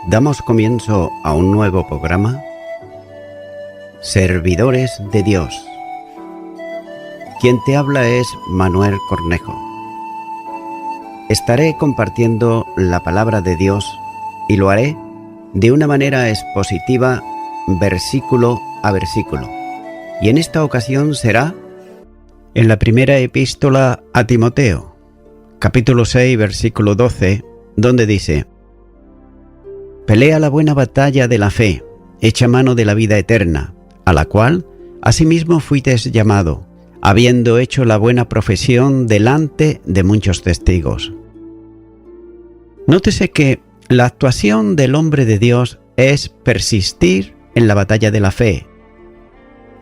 Damos comienzo a un nuevo programa, Servidores de Dios. Quien te habla es Manuel Cornejo. Estaré compartiendo la palabra de Dios y lo haré de una manera expositiva, versículo a versículo. Y en esta ocasión será en la primera epístola a Timoteo, capítulo 6, versículo 12, donde dice: Pelea la buena batalla de la fe, echa mano de la vida eterna, a la cual asimismo fuites llamado, habiendo hecho la buena profesión delante de muchos testigos. Nótese que la actuación del hombre de Dios es persistir en la batalla de la fe.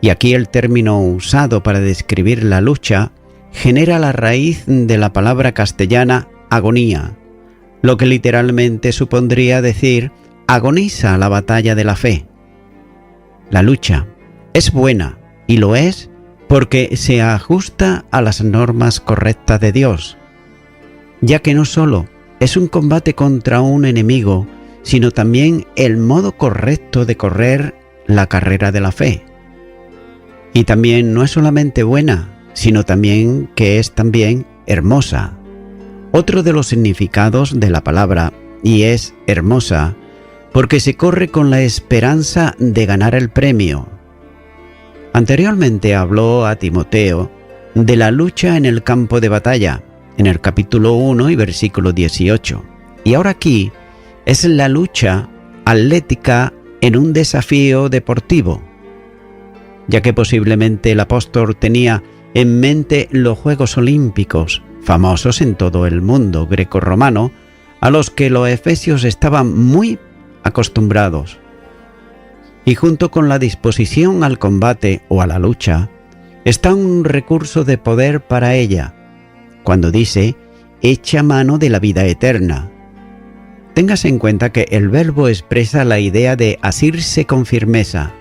Y aquí el término usado para describir la lucha genera la raíz de la palabra castellana agonía, lo que literalmente supondría decir agoniza la batalla de la fe. La lucha es buena y lo es porque se ajusta a las normas correctas de Dios, ya que no solo es un combate contra un enemigo, sino también el modo correcto de correr la carrera de la fe. Y también no es solamente buena, sino también que es también hermosa. Otro de los significados de la palabra, y es hermosa, porque se corre con la esperanza de ganar el premio. Anteriormente habló a Timoteo de la lucha en el campo de batalla, en el capítulo 1 y versículo 18. Y ahora aquí es la lucha atlética en un desafío deportivo, ya que posiblemente el apóstol tenía en mente los Juegos Olímpicos, famosos en todo el mundo grecorromano, a los que los efesios estaban muy acostumbrados. Y junto con la disposición al combate o a la lucha, está un recurso de poder para ella, cuando dice, echa mano de la vida eterna. Téngase en cuenta que el verbo expresa la idea de asirse con firmeza.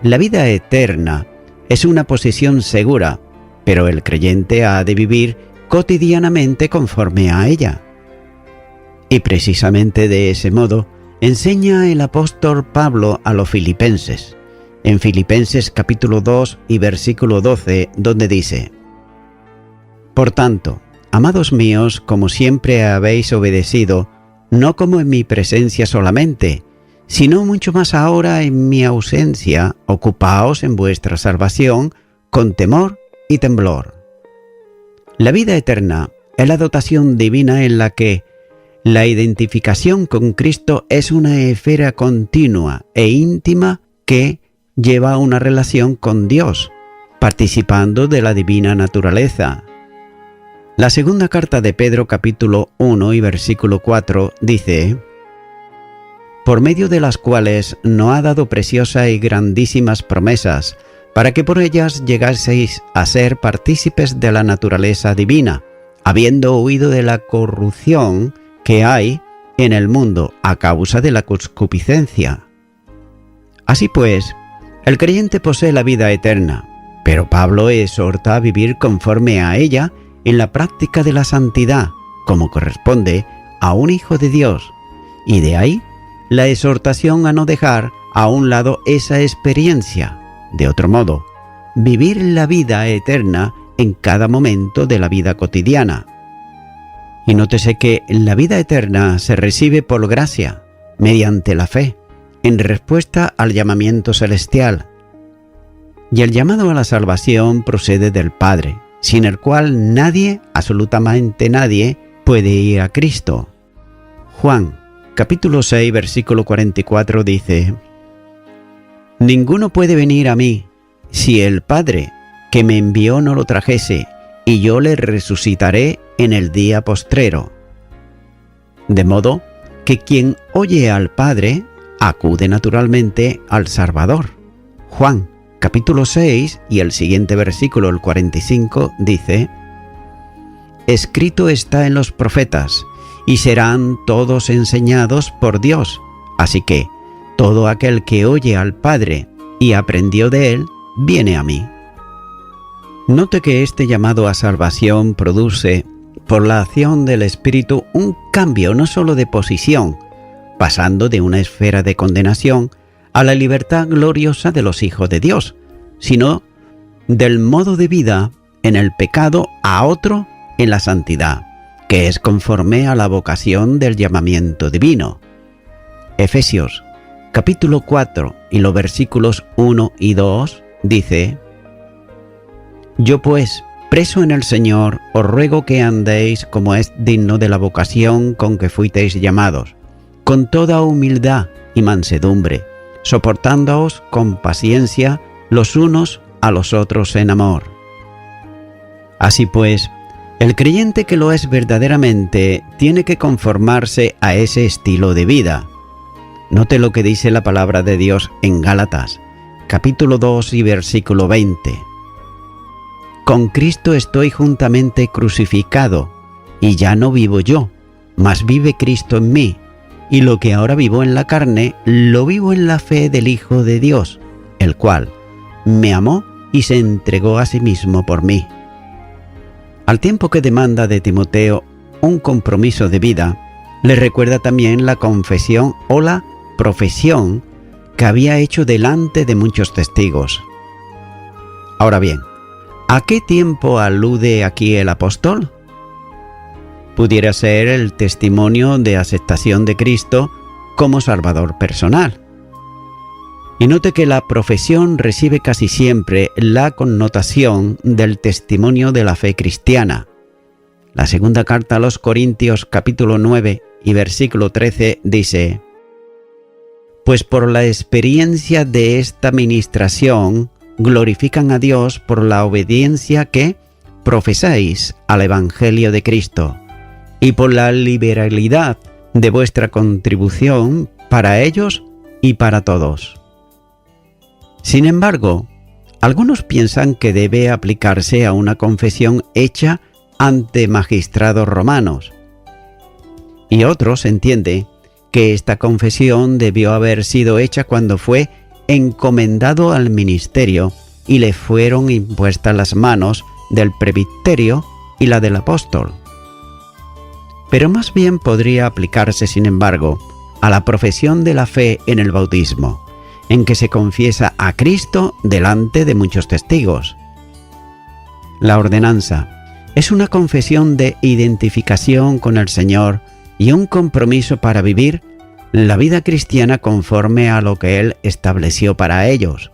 La vida eterna es una posesión segura, pero el creyente ha de vivir cotidianamente conforme a ella. Y precisamente de ese modo enseña el apóstol Pablo a los filipenses, en Filipenses capítulo 2 y versículo 12, donde dice: Por tanto, amados míos, como siempre habéis obedecido, no como en mi presencia solamente, sino mucho más ahora en mi ausencia, ocupaos en vuestra salvación con temor y temblor. La vida eterna es la dotación divina en la que la identificación con Cristo es una esfera continua e íntima que lleva a una relación con Dios, participando de la divina naturaleza. La segunda carta de Pedro capítulo 1 y versículo 4 dice: Por medio de las cuales nos ha dado preciosas y grandísimas promesas, para que por ellas llegaseis a ser partícipes de la naturaleza divina, habiendo huido de la corrupción que hay en el mundo a causa de la concupiscencia. Así pues, el creyente posee la vida eterna, pero Pablo exhorta a vivir conforme a ella en la práctica de la santidad, como corresponde a un hijo de Dios, y de ahí la exhortación a no dejar a un lado esa experiencia. De otro modo, vivir la vida eterna en cada momento de la vida cotidiana. Y nótese que la vida eterna se recibe por gracia, mediante la fe, en respuesta al llamamiento celestial. Y el llamado a la salvación procede del Padre, sin el cual nadie, absolutamente nadie, puede ir a Cristo. Juan, capítulo 6, versículo 44 dice: Ninguno puede venir a mí, si el Padre que me envió no lo trajese, y yo le resucitaré en el día postrero. De modo que quien oye al Padre, acude naturalmente al Salvador. Juan, capítulo 6 y el siguiente versículo, el 45, dice: Escrito está en los profetas, y serán todos enseñados por Dios. Así que todo aquel que oye al Padre y aprendió de él, viene a mí. Note que este llamado a salvación produce, por la acción del Espíritu, un cambio no solo de posición, pasando de una esfera de condenación a la libertad gloriosa de los hijos de Dios, sino del modo de vida en el pecado a otro en la santidad, que es conforme a la vocación del llamamiento divino. Efesios capítulo 4 y los versículos 1 y 2 dice: Yo pues, preso en el Señor, os ruego que andéis como es digno de la vocación con que fuisteis llamados, con toda humildad y mansedumbre, soportándoos con paciencia los unos a los otros en amor. Así pues, el creyente que lo es verdaderamente tiene que conformarse a ese estilo de vida. Note lo que dice la palabra de Dios en Gálatas, capítulo 2 y versículo 20. Con Cristo estoy juntamente crucificado, y ya no vivo yo, mas vive Cristo en mí, y lo que ahora vivo en la carne, lo vivo en la fe del Hijo de Dios, el cual me amó y se entregó a sí mismo por mí. Al tiempo que demanda de Timoteo un compromiso de vida, le recuerda también la confesión o la profesión que había hecho delante de muchos testigos. Ahora bien, ¿a qué tiempo alude aquí el apóstol? Pudiera ser el testimonio de aceptación de Cristo como Salvador personal. Y note que la profesión recibe casi siempre la connotación del testimonio de la fe cristiana. La segunda carta a los Corintios capítulo 9 y versículo 13 dice: Pues por la experiencia de esta ministración glorifican a Dios por la obediencia que profesáis al Evangelio de Cristo y por la liberalidad de vuestra contribución para ellos y para todos. Sin embargo, algunos piensan que debe aplicarse a una confesión hecha ante magistrados romanos, y otros entienden que esta confesión debió haber sido hecha cuando fue encomendado al ministerio y le fueron impuestas las manos del presbiterio y la del apóstol. Pero más bien podría aplicarse, sin embargo, a la profesión de la fe en el bautismo, en que se confiesa a Cristo delante de muchos testigos. La ordenanza es una confesión de identificación con el Señor y un compromiso para vivir la vida cristiana conforme a lo que Él estableció para ellos.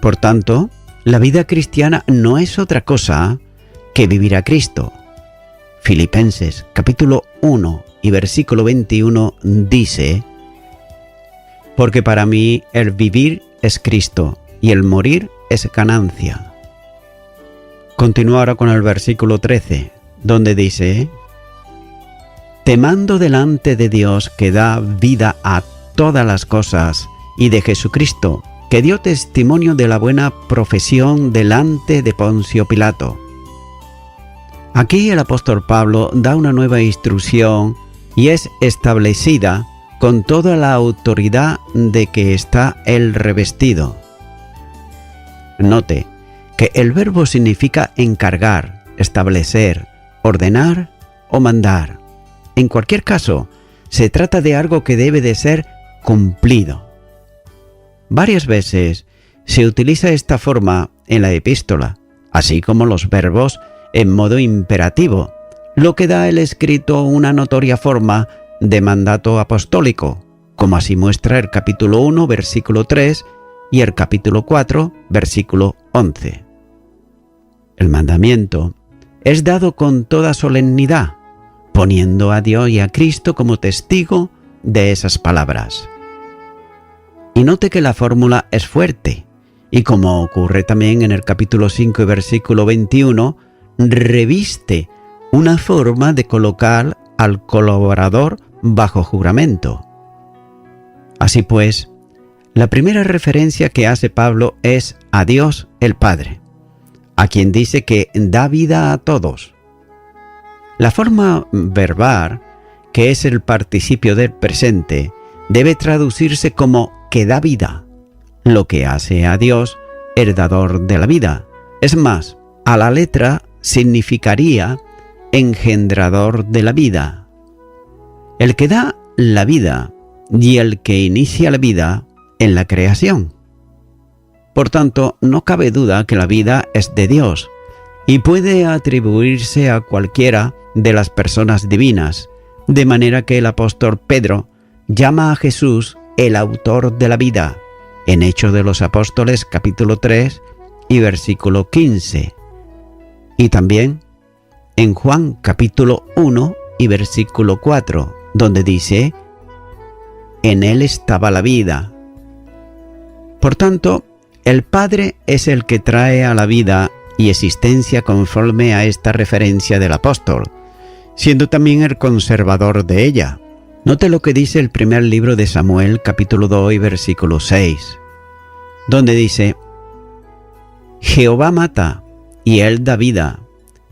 Por tanto, la vida cristiana no es otra cosa que vivir a Cristo. Filipenses capítulo 1 y versículo 21 dice: Porque para mí el vivir es Cristo y el morir es ganancia. Continúa ahora con el versículo 13, donde dice: Te mando delante de Dios que da vida a todas las cosas y de Jesucristo, que dio testimonio de la buena profesión delante de Poncio Pilato. Aquí el apóstol Pablo da una nueva instrucción y es establecida con toda la autoridad de que está él revestido. Note que el verbo significa encargar, establecer, ordenar o mandar. En cualquier caso, se trata de algo que debe de ser cumplido. Varias veces se utiliza esta forma en la epístola, así como los verbos en modo imperativo, lo que da el escrito una notoria forma de mandato apostólico, como así muestra el capítulo 1, versículo 3 y el capítulo 4, versículo 11. El mandamiento es dado con toda solemnidad, poniendo a Dios y a Cristo como testigo de esas palabras. Y note que la fórmula es fuerte, y como ocurre también en el capítulo 5 y versículo 21, reviste una forma de colocar al colaborador bajo juramento. Así pues, la primera referencia que hace Pablo es a Dios el Padre, a quien dice que da vida a todos. La forma verbal, que es el participio del presente, debe traducirse como que da vida, lo que hace a Dios el dador de la vida. Es más, a la letra significaría engendrador de la vida. El que da la vida y el que inicia la vida en la creación. Por tanto, no cabe duda que la vida es de Dios y puede atribuirse a cualquiera de las personas divinas, de manera que el apóstol Pedro llama a Jesús el autor de la vida, en Hechos de los Apóstoles capítulo 3 y versículo 15, y también en Juan capítulo 1 y versículo 4, donde dice: en él estaba la vida. Por tanto, el Padre es el que trae a la vida y existencia conforme a esta referencia del apóstol, siendo también el conservador de ella. Note lo que dice el primer libro de Samuel, capítulo 2 y versículo 6, donde dice: Jehová mata y él da vida,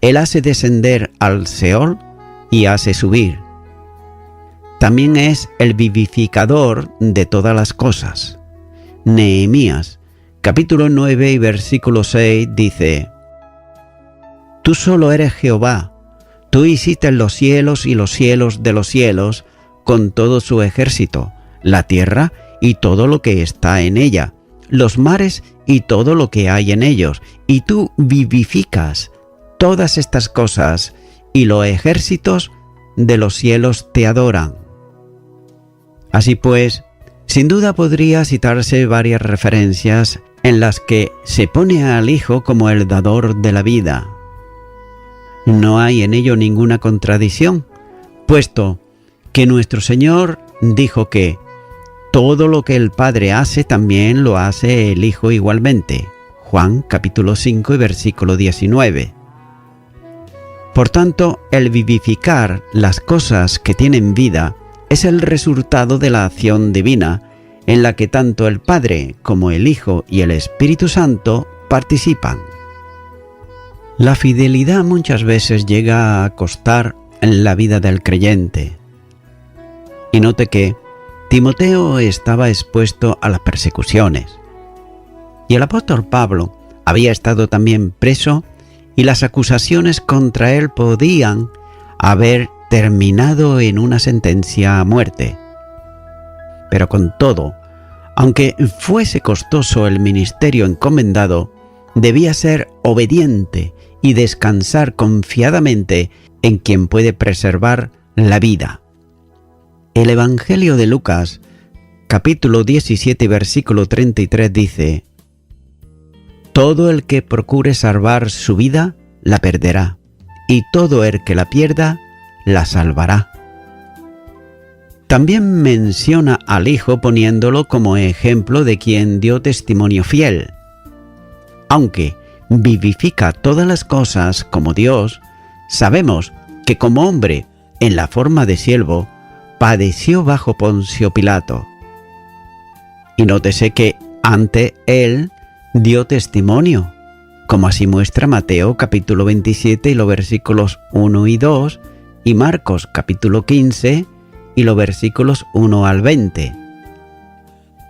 él hace descender al Seol y hace subir. También es el vivificador de todas las cosas. Nehemías, capítulo 9 y versículo 6 dice: Tú solo eres Jehová, tú hiciste los cielos y los cielos de los cielos con todo su ejército, la tierra y todo lo que está en ella, los mares y todo lo que hay en ellos, y tú vivificas todas estas cosas, y los ejércitos de los cielos te adoran. Así pues, sin duda podría citarse varias referencias en las que se pone al Hijo como el dador de la vida. No hay en ello ninguna contradicción, puesto que nuestro Señor dijo que todo lo que el Padre hace también lo hace el Hijo igualmente. Juan capítulo 5 y versículo 19. Por tanto, el vivificar las cosas que tienen vida es el resultado de la acción divina, en la que tanto el Padre como el Hijo y el Espíritu Santo participan. La fidelidad muchas veces llega a costar en la vida del creyente. Y note que Timoteo estaba expuesto a las persecuciones, y el apóstol Pablo había estado también preso, y las acusaciones contra él podían haber terminado en una sentencia a muerte. Pero con todo, aunque fuese costoso el ministerio encomendado, debía ser obediente y descansar confiadamente en quien puede preservar la vida. El Evangelio de Lucas, capítulo 17, versículo 33 dice: Todo el que procure salvar su vida, la perderá, y todo el que la pierda, la salvará. También menciona al Hijo poniéndolo como ejemplo de quien dio testimonio fiel. Aunque vivifica todas las cosas como Dios, sabemos que como hombre, en la forma de siervo, padeció bajo Poncio Pilato. Y nótese que ante él dio testimonio, como así muestra Mateo capítulo 27 y los versículos 1 y 2, y Marcos capítulo 15 y los versículos 1 al 20.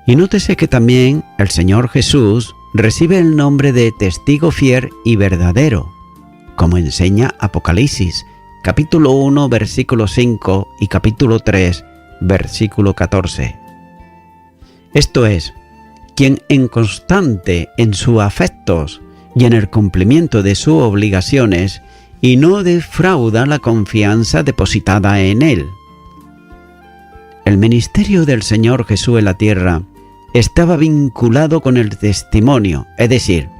Y nótese que también el Señor Jesús recibe el nombre de testigo fiel y verdadero, como enseña Apocalipsis, capítulo 1, versículo 5 y capítulo 3, versículo 14. Esto es, quien en constante en sus afectos y en el cumplimiento de sus obligaciones y no defrauda la confianza depositada en él. El ministerio del Señor Jesús en la tierra estaba vinculado con el testimonio, es decir,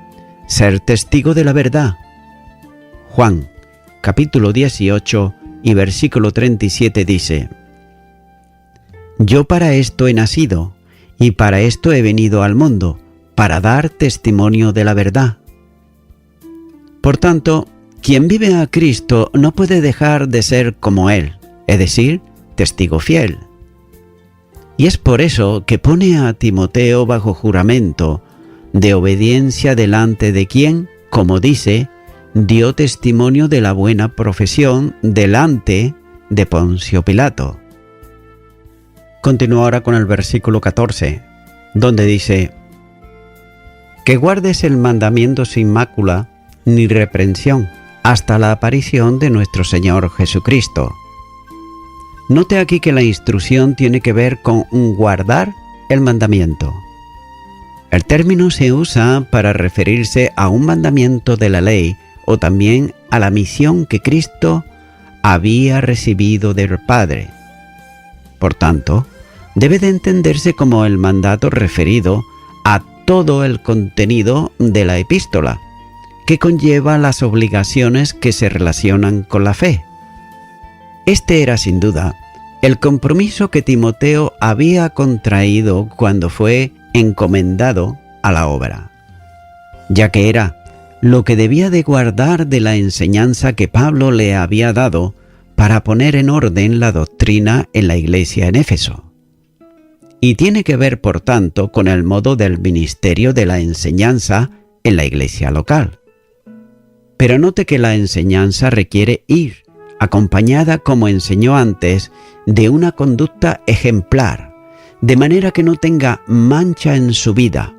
ser testigo de la verdad. Juan, capítulo 18 y versículo 37 dice: Yo para esto he nacido, y para esto he venido al mundo, para dar testimonio de la verdad. Por tanto, quien vive a Cristo no puede dejar de ser como Él, es decir, testigo fiel. Y es por eso que pone a Timoteo bajo juramento de obediencia delante de quien, como dice, dio testimonio de la buena profesión delante de Poncio Pilato. Continúa ahora con el versículo 14, donde dice: Que guardes el mandamiento sin mácula ni reprensión hasta la aparición de nuestro Señor Jesucristo. Note aquí que la instrucción tiene que ver con guardar el mandamiento. El término se usa para referirse a un mandamiento de la ley o también a la misión que Cristo había recibido del Padre. Por tanto, debe de entenderse como el mandato referido a todo el contenido de la epístola, que conlleva las obligaciones que se relacionan con la fe. Este era sin duda el compromiso que Timoteo había contraído cuando fue encomendado a la obra, ya que era lo que debía de guardar de la enseñanza que Pablo le había dado para poner en orden la doctrina en la iglesia en Éfeso. Y tiene que ver, por tanto, con el modo del ministerio de la enseñanza en la iglesia local. Pero note que la enseñanza requiere ir acompañada, como enseñó antes, de una conducta ejemplar, de manera que no tenga mancha en su vida.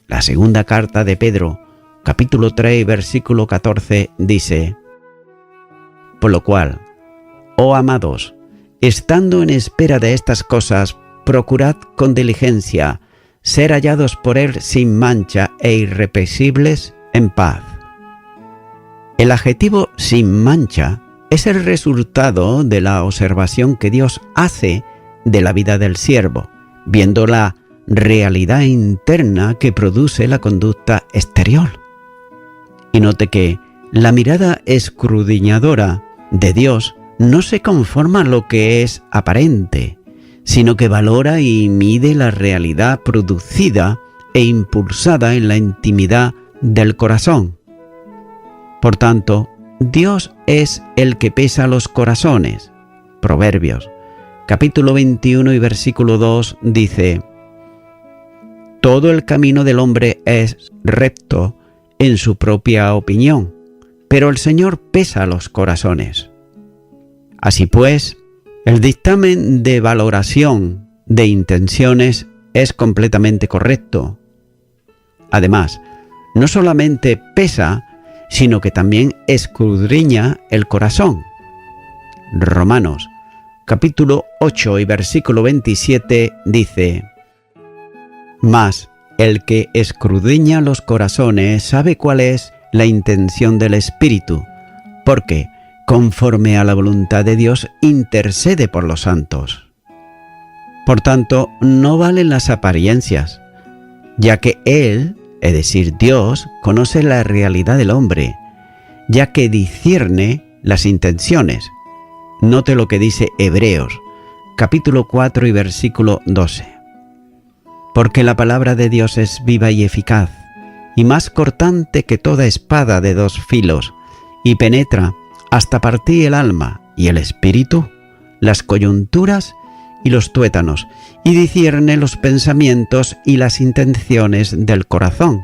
La segunda carta de Pedro, capítulo 3, versículo 14, dice: Por lo cual, oh amados, estando en espera de estas cosas, procurad con diligencia ser hallados por Él sin mancha e irreprensibles en paz. El adjetivo sin mancha es el resultado de la observación que Dios hace de la vida del siervo, viendo la realidad interna que produce la conducta exterior. Y note que la mirada escudriñadora de Dios no se conforma a lo que es aparente, sino que valora y mide la realidad producida e impulsada en la intimidad del corazón. Por tanto, Dios es el que pesa los corazones. Proverbios, capítulo 21 y versículo 2 dice: Todo el camino del hombre es recto en su propia opinión, pero el Señor pesa los corazones. Así pues, el dictamen de valoración de intenciones es completamente correcto. Además, no solamente pesa, sino que también escudriña el corazón. Romanos, capítulo 8 y versículo 27 dice: Mas el que escudriña los corazones sabe cuál es la intención del Espíritu, porque conforme a la voluntad de Dios intercede por los santos. Por tanto, no valen las apariencias, ya que Él, es decir, Dios, conoce la realidad del hombre, ya que discierne las intenciones. Note lo que dice Hebreos, capítulo 4 y versículo 12. Porque la palabra de Dios es viva y eficaz, y más cortante que toda espada de dos filos, y penetra hasta partir el alma y el espíritu, las coyunturas y los tuétanos, y discierne los pensamientos y las intenciones del corazón.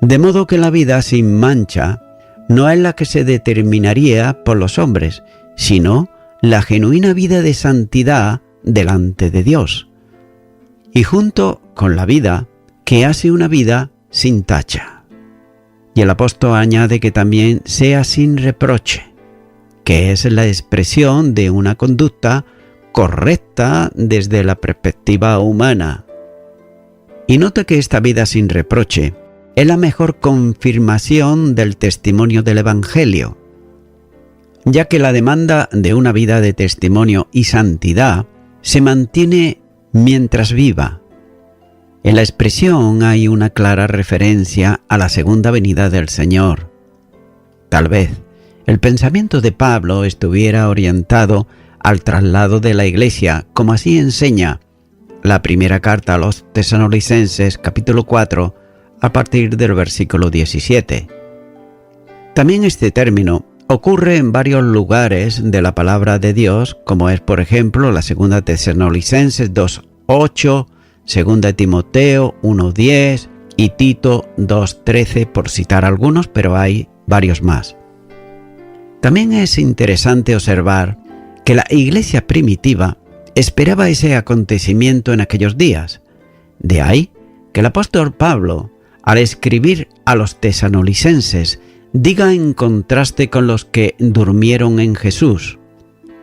De modo que la vida sin mancha no es la que se determinaría por los hombres, sino la genuina vida de santidad delante de Dios, y junto con la vida que hace una vida sin tacha. Y el apóstol añade que también sea sin reproche, que es la expresión de una conducta correcta desde la perspectiva humana. Y nota que esta vida sin reproche es la mejor confirmación del testimonio del Evangelio, ya que la demanda de una vida de testimonio y santidad se mantiene mientras viva. En la expresión hay una clara referencia a la segunda venida del Señor. Tal vez el pensamiento de Pablo estuviera orientado al traslado de la iglesia, como así enseña la primera carta a los Tesalonicenses, capítulo 4, a partir del versículo 17. También este término ocurre en varios lugares de la palabra de Dios, como es, por ejemplo, la segunda Tesalonicenses 2:8, segunda Timoteo 1:10 y Tito 2:13, por citar algunos, pero hay varios más. También es interesante observar que la iglesia primitiva esperaba ese acontecimiento en aquellos días. De ahí que el apóstol Pablo, al escribir a los tesalonicenses, diga en contraste con los que durmieron en Jesús,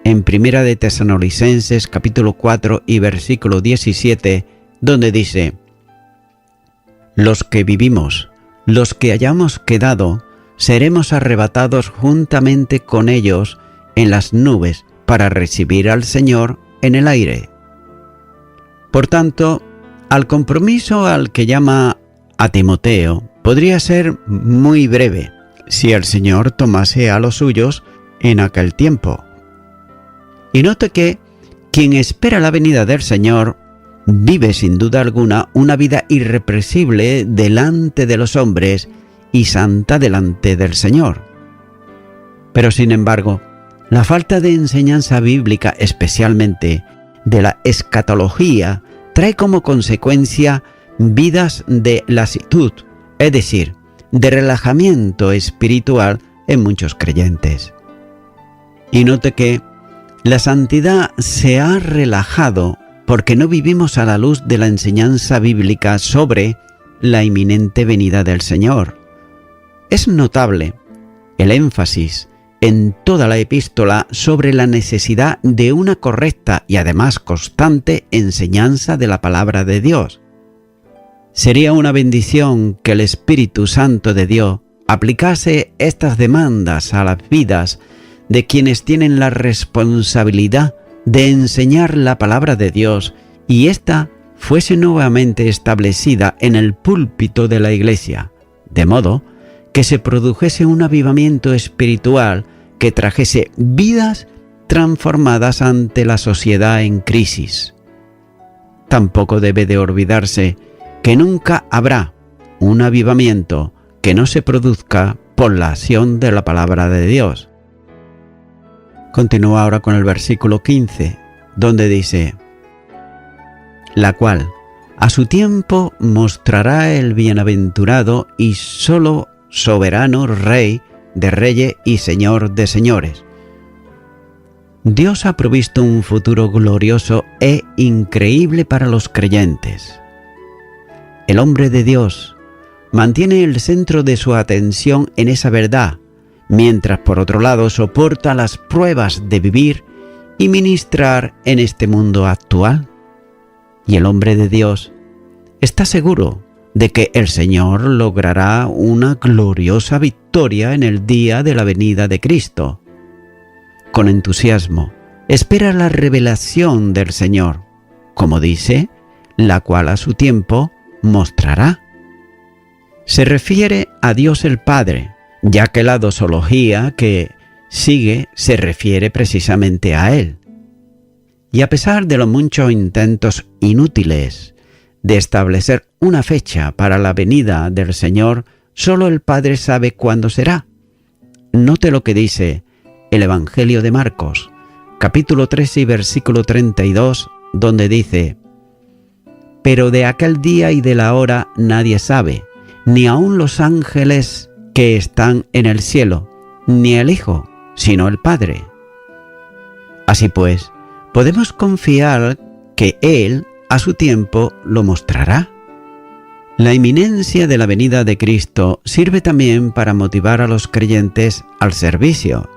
en Primera de Tesalonicenses capítulo 4 y versículo 17, donde dice: los que vivimos, los que hayamos quedado, seremos arrebatados juntamente con ellos en las nubes para recibir al Señor en el aire. Por tanto, al compromiso al que llama a Timoteo podría ser muy breve si el Señor tomase a los suyos en aquel tiempo. Y note que quien espera la venida del Señor vive sin duda alguna una vida irrepresible delante de los hombres y santa delante del Señor. Pero sin embargo, la falta de enseñanza bíblica, especialmente de la escatología, trae como consecuencia vidas de lasitud, es decir, de relajamiento espiritual en muchos creyentes. Y note que la santidad se ha relajado porque no vivimos a la luz de la enseñanza bíblica sobre la inminente venida del Señor. Es notable el énfasis en toda la epístola sobre la necesidad de una correcta y además constante enseñanza de la palabra de Dios. Sería una bendición que el Espíritu Santo de Dios aplicase estas demandas a las vidas de quienes tienen la responsabilidad de enseñar la palabra de Dios y ésta fuese nuevamente establecida en el púlpito de la Iglesia, de modo que se produjese un avivamiento espiritual que trajese vidas transformadas ante la sociedad en crisis. Tampoco debe de olvidarse que nunca habrá un avivamiento que no se produzca por la acción de la palabra de Dios. Continúa ahora con el versículo 15, donde dice: la cual a su tiempo mostrará el bienaventurado y solo soberano Rey de reyes y Señor de señores. Dios ha provisto un futuro glorioso e increíble para los creyentes. El hombre de Dios mantiene el centro de su atención en esa verdad, mientras por otro lado soporta las pruebas de vivir y ministrar en este mundo actual. Y el hombre de Dios está seguro de que el Señor logrará una gloriosa victoria en el día de la venida de Cristo. Con entusiasmo espera la revelación del Señor, como dice, la cual a su tiempo mostrará. Se refiere a Dios el Padre, ya que la dosología que sigue se refiere precisamente a Él. Y a pesar de los muchos intentos inútiles de establecer una fecha para la venida del Señor, solo el Padre sabe cuándo será. Note lo que dice el Evangelio de Marcos, capítulo 13 y versículo 32, donde dice: pero de aquel día y de la hora nadie sabe, ni aun los ángeles que están en el cielo, ni el Hijo, sino el Padre. Así pues, podemos confiar que Él, a su tiempo, lo mostrará. La inminencia de la venida de Cristo sirve también para motivar a los creyentes al servicio.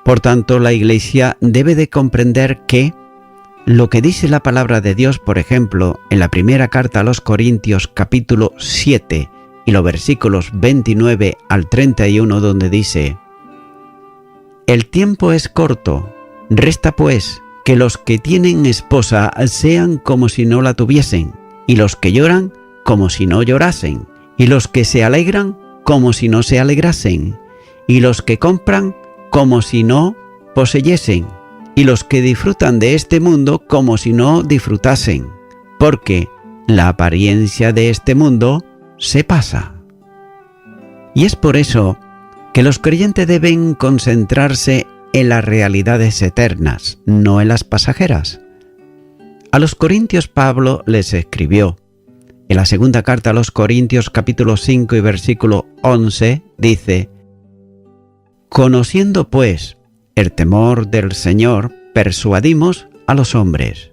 Por tanto, la Iglesia debe de comprender que lo que dice la palabra de Dios, por ejemplo, en la primera carta a los Corintios capítulo 7 y los versículos 29 al 31, donde dice: el tiempo es corto, resta pues que los que tienen esposa sean como si no la tuviesen, y los que lloran como si no llorasen, y los que se alegran como si no se alegrasen, y los que compran como si no poseyesen, y los que disfrutan de este mundo como si no disfrutasen, porque la apariencia de este mundo se pasa. Y es por eso que los creyentes deben concentrarse en las realidades eternas, no en las pasajeras. A los Corintios Pablo les escribió, en la segunda carta a los Corintios capítulo 5 y versículo 11, dice: conociendo pues el temor del Señor, persuadimos a los hombres.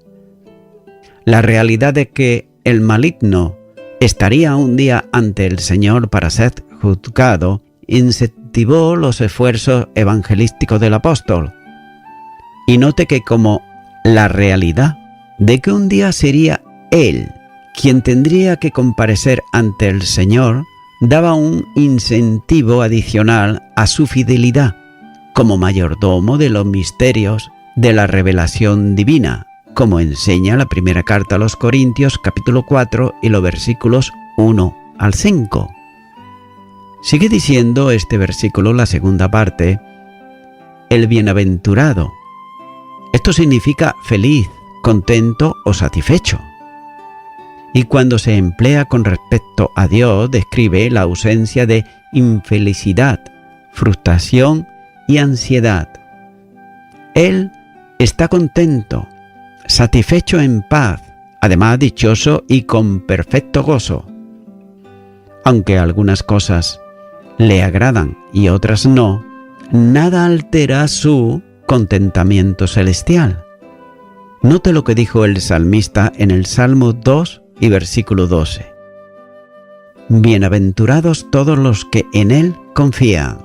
La realidad de que el maligno estaría un día ante el Señor para ser juzgado incentivó los esfuerzos evangelísticos del apóstol. Y note que como la realidad de que un día sería Él quien tendría que comparecer ante el Señor, daba un incentivo adicional a su fidelidad como mayordomo de los misterios de la revelación divina, como enseña la primera carta a los Corintios, capítulo 4 y los versículos 1 al 5. Sigue diciendo este versículo, la segunda parte, el bienaventurado. Esto significa feliz, contento o satisfecho. Y cuando se emplea con respecto a Dios, describe la ausencia de infelicidad, frustración y ansiedad. Él está contento, satisfecho en paz, además dichoso y con perfecto gozo. Aunque algunas cosas le agradan y otras no, nada altera su contentamiento celestial. Note lo que dijo el salmista en el Salmo 2 y versículo 12. Bienaventurados todos los que en Él confían.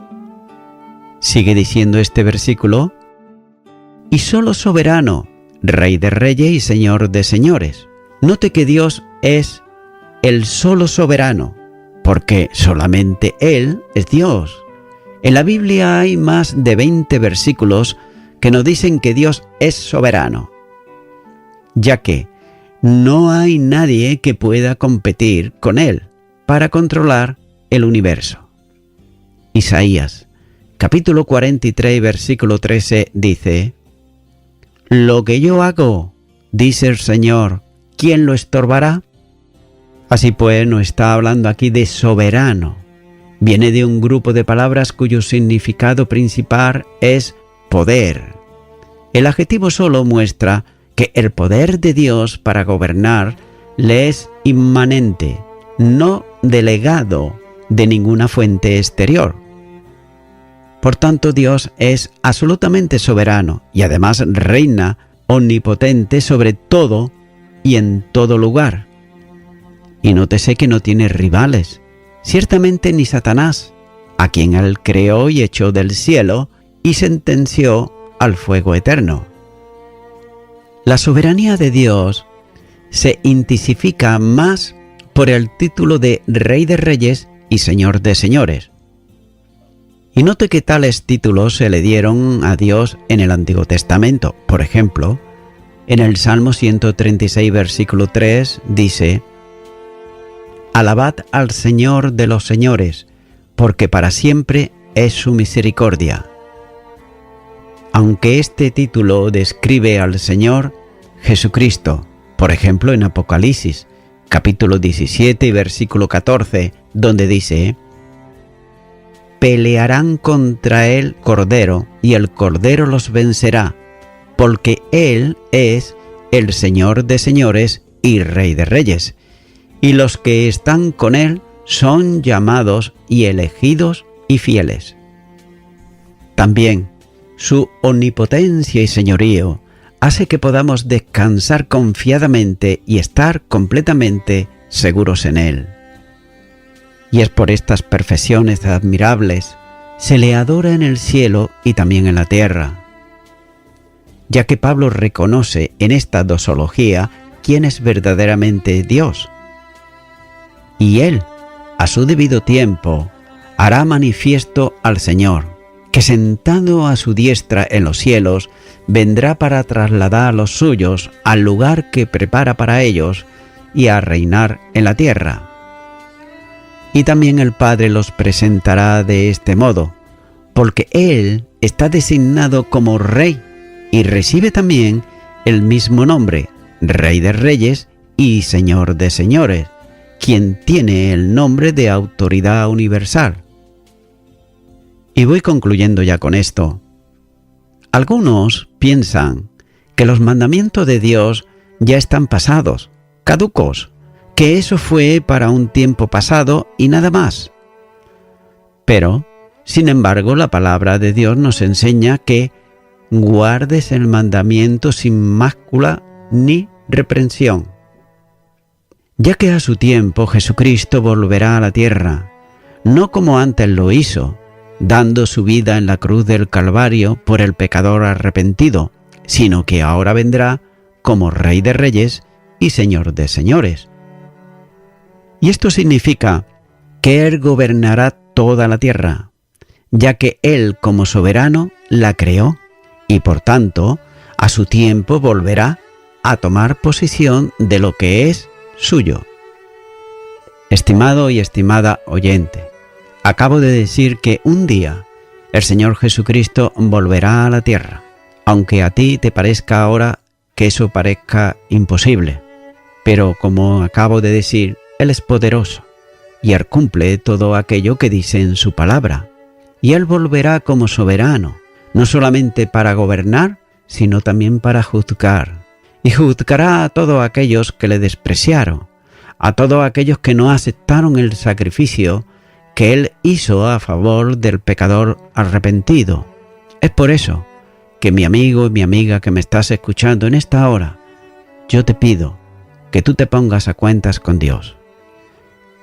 Sigue diciendo este versículo, y solo soberano, Rey de reyes y Señor de señores. Note que Dios es el solo soberano, porque solamente Él es Dios. En la Biblia hay más de 20 versículos que nos dicen que Dios es soberano, ya que no hay nadie que pueda competir con Él para controlar el universo. Isaías, capítulo 43, versículo 13, dice, «Lo que yo hago, dice el Señor, ¿quién lo estorbará?». Así pues, no está hablando aquí de soberano. Viene de un grupo de palabras cuyo significado principal es poder. El adjetivo solo muestra que el poder de Dios para gobernar le es inmanente, no delegado de ninguna fuente exterior. Por tanto, Dios es absolutamente soberano y además reina omnipotente sobre todo y en todo lugar. Y nótese que no tiene rivales, ciertamente ni Satanás, a quien Él creó y echó del cielo y sentenció al fuego eterno. La soberanía de Dios se intensifica más por el título de Rey de Reyes y Señor de Señores. Y note que tales títulos se le dieron a Dios en el Antiguo Testamento. Por ejemplo, en el Salmo 136, versículo 3, dice, «Alabad al Señor de los señores, porque para siempre es su misericordia». Aunque este título describe al Señor Jesucristo, por ejemplo en Apocalipsis, capítulo 17 y versículo 14, donde dice, «Pelearán contra el Cordero, y el Cordero los vencerá, porque Él es el Señor de señores y Rey de reyes, y los que están con Él son llamados y elegidos y fieles». También su omnipotencia y señorío hace que podamos descansar confiadamente y estar completamente seguros en Él. Y es por estas perfecciones admirables se le adora en el cielo y también en la tierra, ya que Pablo reconoce en esta dosología quién es verdaderamente Dios. Y Él, a su debido tiempo, hará manifiesto al Señor, que sentado a su diestra en los cielos, vendrá para trasladar a los suyos al lugar que prepara para ellos y a reinar en la tierra. Y también el Padre los presentará de este modo, porque Él está designado como Rey y recibe también el mismo nombre, Rey de Reyes y Señor de Señores, quien tiene el nombre de autoridad universal. Y voy concluyendo ya con esto. Algunos piensan que los mandamientos de Dios ya están pasados, caducos, que eso fue para un tiempo pasado y nada más. Pero, sin embargo, la palabra de Dios nos enseña que guardes el mandamiento sin mácula ni reprensión, ya que a su tiempo Jesucristo volverá a la tierra, no como antes lo hizo, dando su vida en la cruz del Calvario por el pecador arrepentido, sino que ahora vendrá como Rey de Reyes y Señor de Señores. Y esto significa que Él gobernará toda la tierra, ya que Él como soberano la creó y por tanto a su tiempo volverá a tomar posesión de lo que es suyo. Estimado y estimada oyente, acabo de decir que un día el Señor Jesucristo volverá a la tierra, aunque a ti te parezca ahora que eso parezca imposible. Pero como acabo de decir, Él es poderoso y Él cumple todo aquello que dice en su palabra. Y Él volverá como soberano, no solamente para gobernar, sino también para juzgar. Y juzgará a todos aquellos que le despreciaron, a todos aquellos que no aceptaron el sacrificio que Él hizo a favor del pecador arrepentido. Es por eso que mi amigo y mi amiga que me estás escuchando en esta hora, yo te pido que tú te pongas a cuentas con Dios.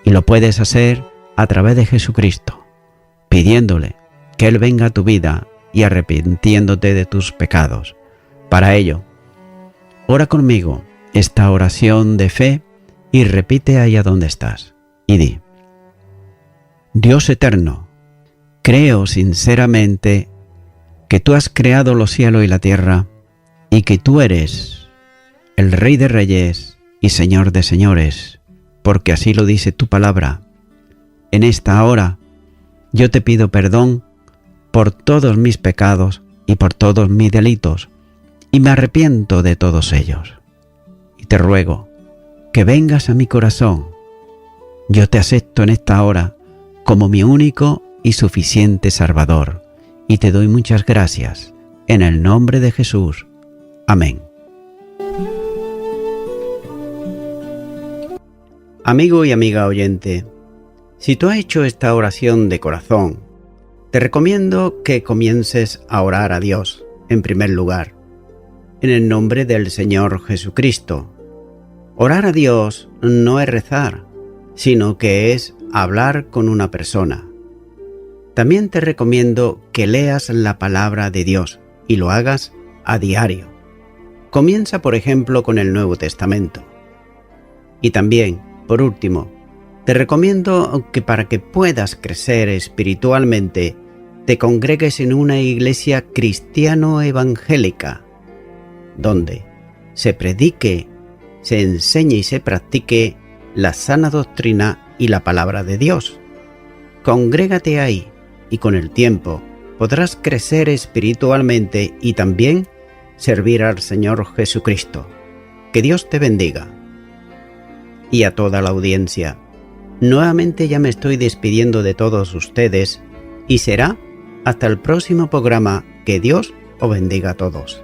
Y lo puedes hacer a través de Jesucristo, pidiéndole que Él venga a tu vida y arrepintiéndote de tus pecados. Para ello, ora conmigo esta oración de fe y repite allá donde estás. Y di: Dios eterno, creo sinceramente que tú has creado los cielos y la tierra y que tú eres el Rey de Reyes y Señor de Señores, porque así lo dice tu palabra. En esta hora yo te pido perdón por todos mis pecados y por todos mis delitos, y me arrepiento de todos ellos. Y te ruego que vengas a mi corazón. Yo te acepto en esta hora como mi único y suficiente Salvador, y te doy muchas gracias, en el nombre de Jesús. Amén. Amigo y amiga oyente, si tú has hecho esta oración de corazón, te recomiendo que comiences a orar a Dios, en primer lugar, en el nombre del Señor Jesucristo. Orar a Dios no es rezar, sino que es hablar con una persona. También te recomiendo que leas la palabra de Dios y lo hagas a diario. Comienza, por ejemplo, con el Nuevo Testamento. Y también, por último, te recomiendo que para que puedas crecer espiritualmente, te congregues en una iglesia cristiano-evangélica, donde se predique, se enseñe y se practique la sana doctrina y la palabra de Dios. Congrégate ahí y con el tiempo podrás crecer espiritualmente y también servir al Señor Jesucristo. Que Dios te bendiga. Y a toda la audiencia, nuevamente ya me estoy despidiendo de todos ustedes y será hasta el próximo programa. Que Dios os bendiga a todos.